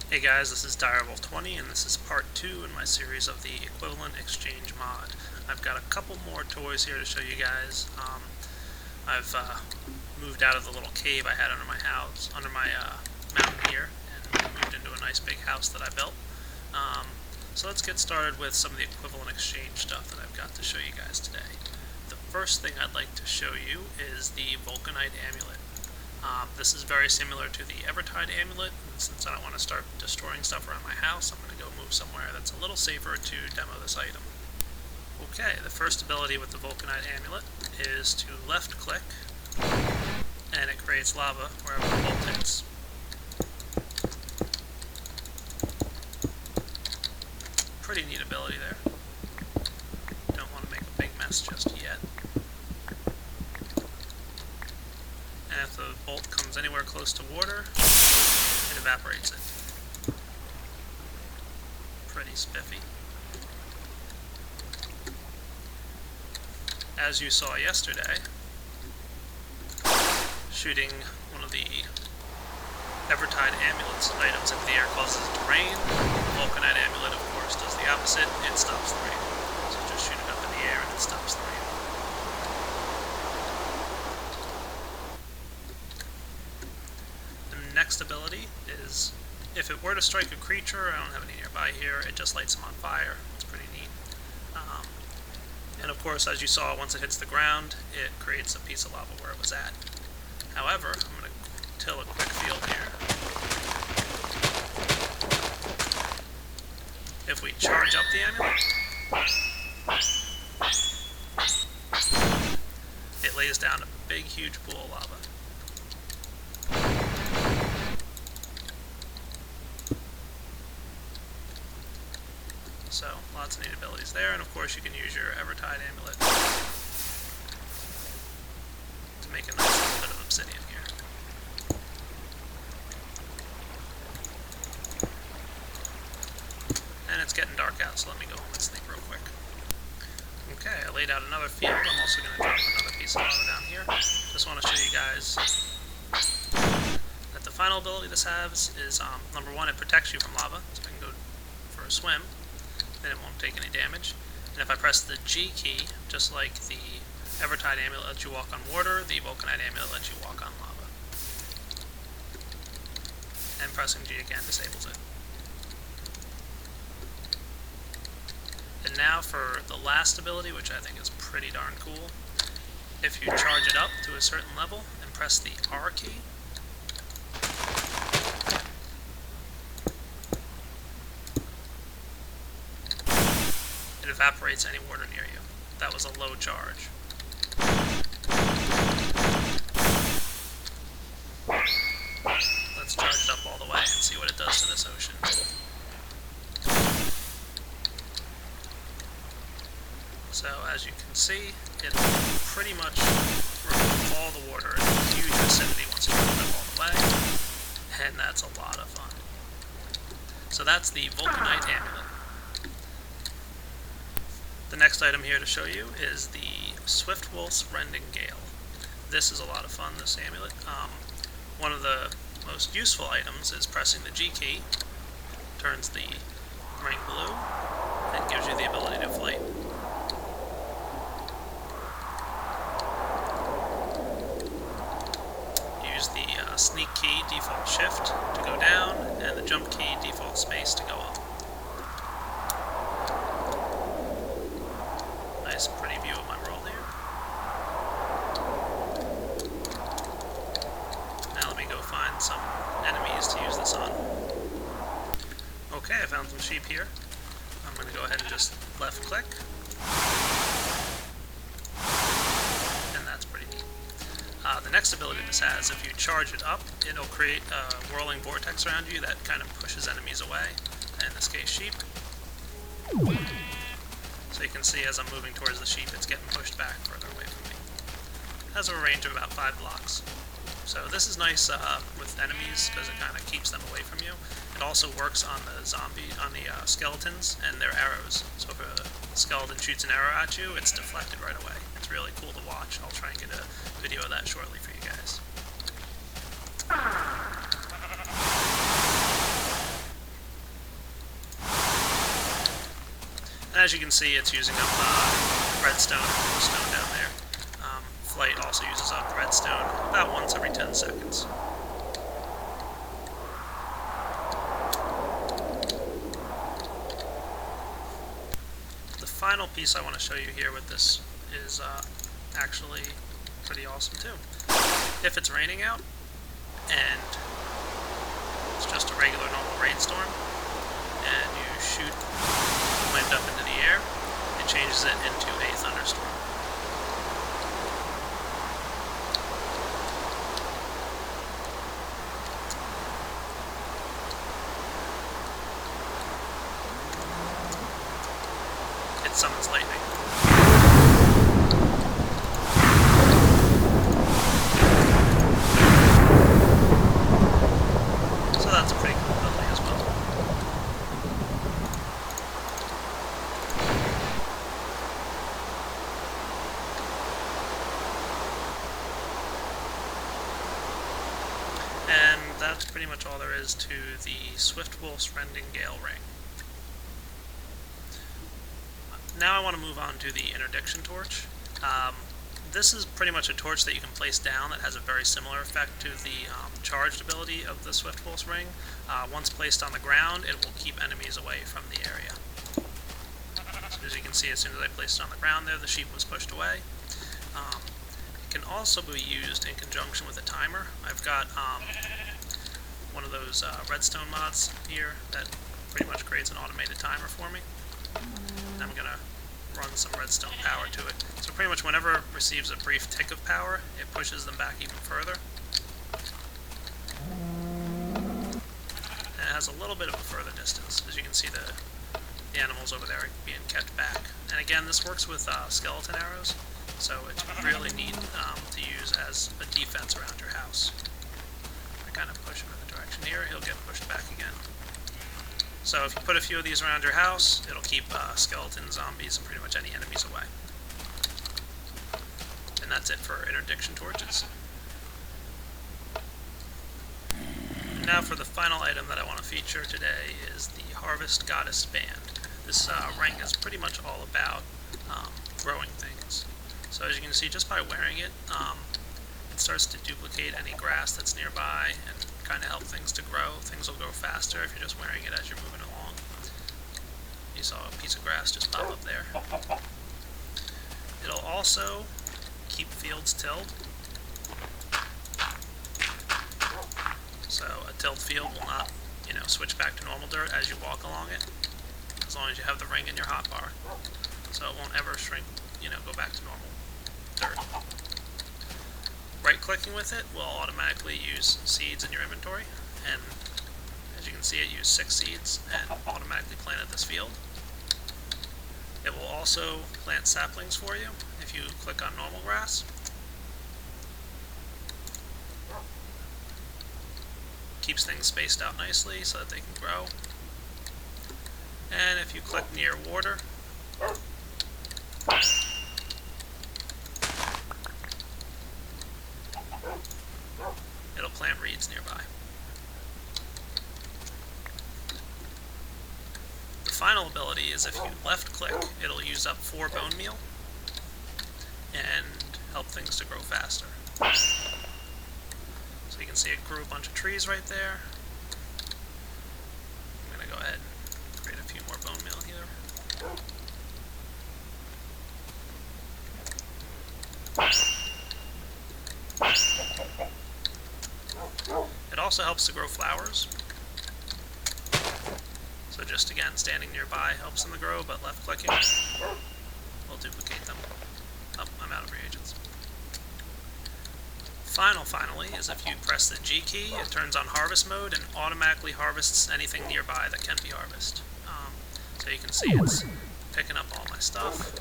Hey guys, this is Direwolf20 and this is part 2 in my series of the Equivalent Exchange mod. I've got a couple more toys here to show you guys. I've moved out of the little cave I had under my house, under my mountain here, and moved into a nice big house that I built. So let's get started with some of the Equivalent Exchange stuff that I've got to show you guys today. The first thing I'd like to show you is the Vulcanite Amulet. This is very similar to the Evertide Amulet, and since I don't want to start destroying stuff around my house, I'm going to go move somewhere that's a little safer to demo this item. Okay, the first ability with the Vulcanite Amulet is to left click, and it creates lava wherever the bolt hits. Pretty neat ability there. Don't want to make a big mess just yet. And if the bolt comes anywhere close to water, it evaporates it. Pretty spiffy. As you saw yesterday, shooting one of the Evertide Amulet's items into the air causes it to rain. The Vulcanite Amulet, of course, does the opposite. It stops the rain. So just shoot it up in the air and it stops the rain. Next ability is, if it were to strike a creature, I don't have any nearby here, it just lights them on fire. It's pretty neat. And of course, as you saw, once it hits the ground, it creates a piece of lava where it was at. However, I'm going to till a quick field here. If we charge up the amulet, it lays down a big, huge pool of lava. So, lots of neat abilities there, and of course you can use your Evertide Amulet to make a nice little bit of Obsidian here. And it's getting dark out, so let me go home and sleep real quick. Okay, I laid out another field. I'm also going to drop another piece of lava down here. Just want to show you guys that the final ability this has is, number one, it protects you from lava, so I can go for a swim. Then it won't take any damage. And if I press the G key, just like the Evertide Amulet lets you walk on water, the Vulcanite Amulet lets you walk on lava. And pressing G again disables it. And now for the last ability, which I think is pretty darn cool. If you charge it up to a certain level and press the R key, it evaporates any water near you. That was a low charge. Let's charge it up all the way and see what it does to this ocean. So as you can see, it pretty much removes all the water in a huge vicinity once you put it up all the way, and that's a lot of fun. So that's the Vulcanite Amulet. The next item here to show you is the Swiftwolf's Rending Gale. This is a lot of fun, this amulet. One of the most useful items is pressing the G key, turns the ring blue, and gives you the ability to flight. Use the sneak key, default shift, to go down, and the jump key, default space, to go up. Nice, pretty view of my world here. Now let me go find some enemies to use this on. Okay, I found some sheep here. I'm going to go ahead and just left click. And that's pretty neat. The next ability this has, if you charge it up, it'll create a whirling vortex around you that kind of pushes enemies away. In this case, sheep. So you can see as I'm moving towards the sheep, it's getting pushed back further away from me. It has a range of about 5 blocks. So this is nice with enemies because it kind of keeps them away from you. It also works on the skeletons and their arrows. So if a skeleton shoots an arrow at you, it's deflected right away. It's really cool to watch. I'll try and get a video of that shortly for you guys. as you can see, it's using up redstone and glowstone down there. Flight also uses up redstone about once every 10 seconds. The final piece I want to show you here with this is actually pretty awesome too. If it's raining out and it's just a regular normal rainstorm and you shoot wind up into the air, it changes it into a thunderstorm. It summons lightning. So that's a pretty cool ability as well. And that's pretty much all there is to the Swift Wolf's Rending Gale Ring. Now I want to move on to the Interdiction Torch. This is pretty much a torch that you can place down that has a very similar effect to the charged ability of the Swift Wolf's Ring. Once placed on the ground, it will keep enemies away from the area. So as you can see, as soon as I placed it on the ground there, the sheep was pushed away. It can also be used in conjunction with a timer. I've got one of those redstone mods here that pretty much creates an automated timer for me. And I'm going to run some redstone power to it. So pretty much whenever it receives a brief tick of power, it pushes them back even further. And it has a little bit of a further distance. As you can see, the animals over there are being kept back. And again, this works with skeleton arrows, so it's really neat to use as a defense around your house. I kind of push him in the direction here, he'll get pushed back again. So if you put a few of these around your house, it'll keep skeleton, zombies, and pretty much any enemies away. And that's it for Interdiction Torches. Now for the final item that I want to feature today is the Harvest Goddess Band. This ring is pretty much all about growing things. So as you can see, just by wearing it, it starts to duplicate any grass that's nearby and kind of help things to grow. Things will grow faster if you're just wearing it as you're moving along. You saw a piece of grass just pop up there. It'll also keep fields tilled. So a tilled field will not, switch back to normal dirt as you walk along it, as long as you have the ring in your hotbar. So it won't ever shrink, go back to normal dirt. Right-clicking with it will automatically use seeds in your inventory, and as you can see, it used 6 seeds and automatically planted this field. It will also plant saplings for you if you click on normal grass. Keeps things spaced out nicely so that they can grow. And if you click near water, it'll plant reeds nearby. The final ability is if you left click, it'll use up 4 bone meal and help things to grow faster. So you can see it grew a bunch of trees right there. I'm going to go ahead and create a few more bone meal here. It also helps to grow flowers. So just again, standing nearby helps them to grow, but left clicking will duplicate them. Oh, I'm out of reagents. Finally, is if you press the G key, it turns on harvest mode and automatically harvests anything nearby that can be harvested. So you can see it's picking up all my stuff.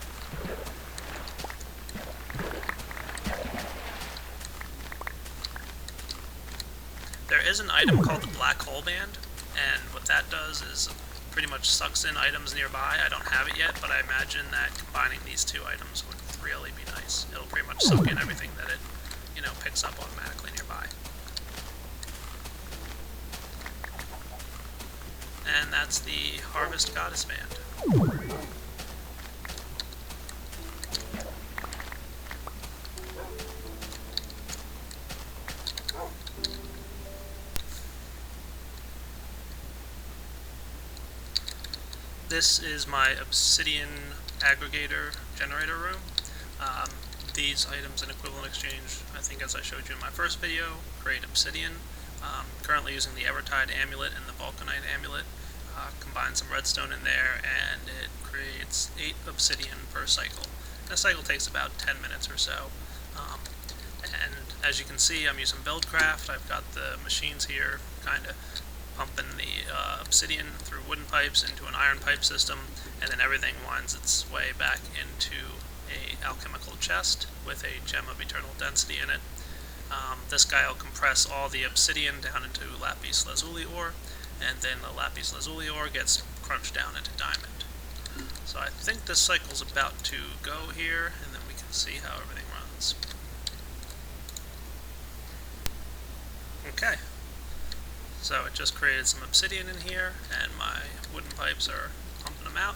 There is an item called the Black Hole Band, and what that does is pretty much sucks in items nearby. I don't have it yet, but I imagine that combining these 2 items would really be nice. It'll pretty much suck in everything that it picks up automatically nearby. And that's the Harvest Goddess Band. This is my Obsidian Aggregator generator room. These items in equivalent exchange, I think as I showed you in my first video, create Obsidian. Currently using the Evertide Amulet and the Vulcanite Amulet. Combine some redstone in there and it creates 8 obsidian per cycle. And a cycle takes about 10 minutes or so. And as you can see, I'm using Buildcraft. I've got the machines here kind of pumping the obsidian through wooden pipes into an iron pipe system, and then everything winds its way back into a alchemical chest with a gem of eternal density in it. This guy will compress all the obsidian down into lapis lazuli ore, and then the lapis lazuli ore gets crunched down into diamond. So I think this cycle's about to go here, and then we can see how everything runs. Okay, so it just created some obsidian in here, and my wooden pipes are pumping them out.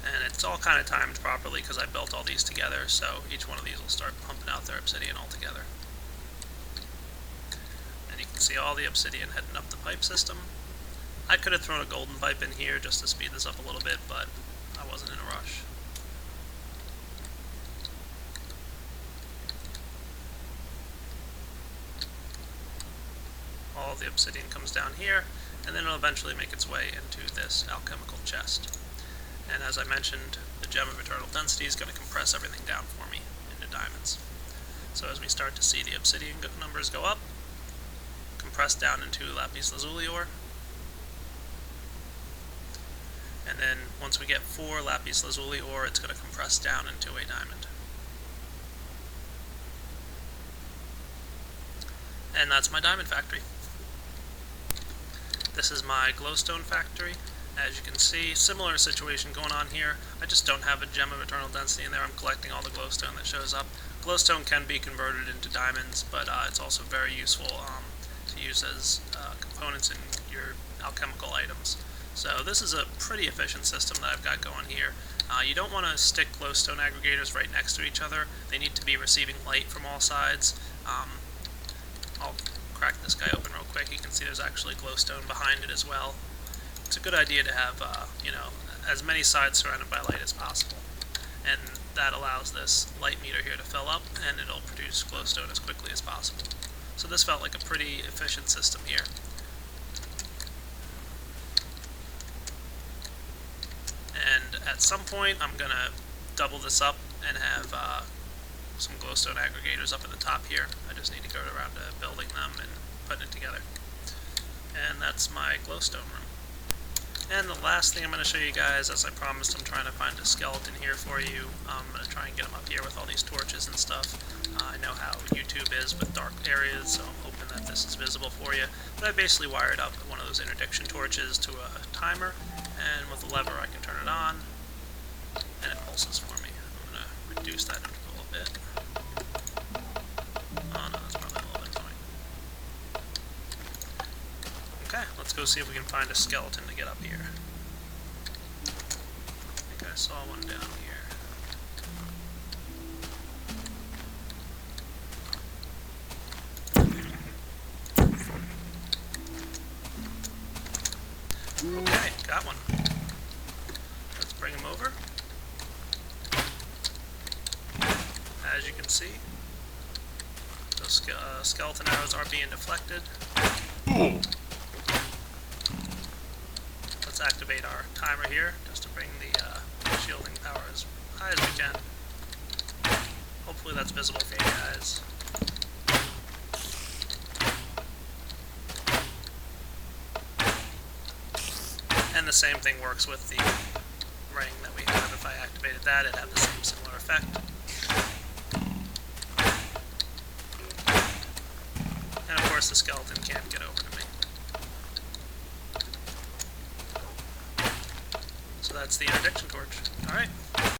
And it's all kind of timed properly because I built all these together, so each one of these will start pumping out their obsidian all together. And you can see all the obsidian heading up the pipe system. I could have thrown a golden pipe in here just to speed this up a little bit, but I wasn't in a rush. All the obsidian comes down here, and then it'll eventually make its way into this alchemical chest. And as I mentioned, the gem of eternal density is going to compress everything down for me into diamonds. So as we start to see the obsidian numbers go up, compress down into lapis lazuli ore, and then once we get 4 lapis lazuli ore, it's going to compress down into a diamond. And that's my diamond factory. This is my glowstone factory. As you can see, similar situation going on here. I just don't have a gem of eternal density in there. I'm collecting all the glowstone that shows up. Glowstone can be converted into diamonds, but it's also very useful to use as components in your alchemical items. So this is a pretty efficient system that I've got going here. You don't want to stick glowstone aggregators right next to each other. They need to be receiving light from all sides. I'll crack this guy open real quick. You can see there's actually glowstone behind it as well. It's a good idea to have, as many sides surrounded by light as possible. And that allows this light meter here to fill up, and it'll produce glowstone as quickly as possible. So this felt like a pretty efficient system here. And at some point, I'm going to double this up and have some glowstone aggregators up at the top here. I just need to go around to building them and putting it together. And that's my glowstone room. And the last thing I'm going to show you guys, as I promised, I'm trying to find a skeleton here for you. I'm going to try and get him up here with all these torches and stuff. I know how YouTube is with dark areas, so I'm hoping that this is visible for you. But I basically wired up one of those interdiction torches to a timer, and with a lever I can turn it on, and it pulses for me. I'm going to reduce that a little bit. Oh no, that's probably a little bit annoying. Okay, let's go see if we can find a skeleton to get up here. I think I saw one down here. Okay, got one. Let's bring him over. As you can see, those skeleton arrows are being deflected. Let's activate our timer here, just to bring the shielding power as high as we can. Hopefully that's visible for you guys. And the same thing works with the ring that we have. If I activated that, it'd have the same similar effect. And of course the skeleton can't get over to me. So that's the Interdiction Torch. Alright.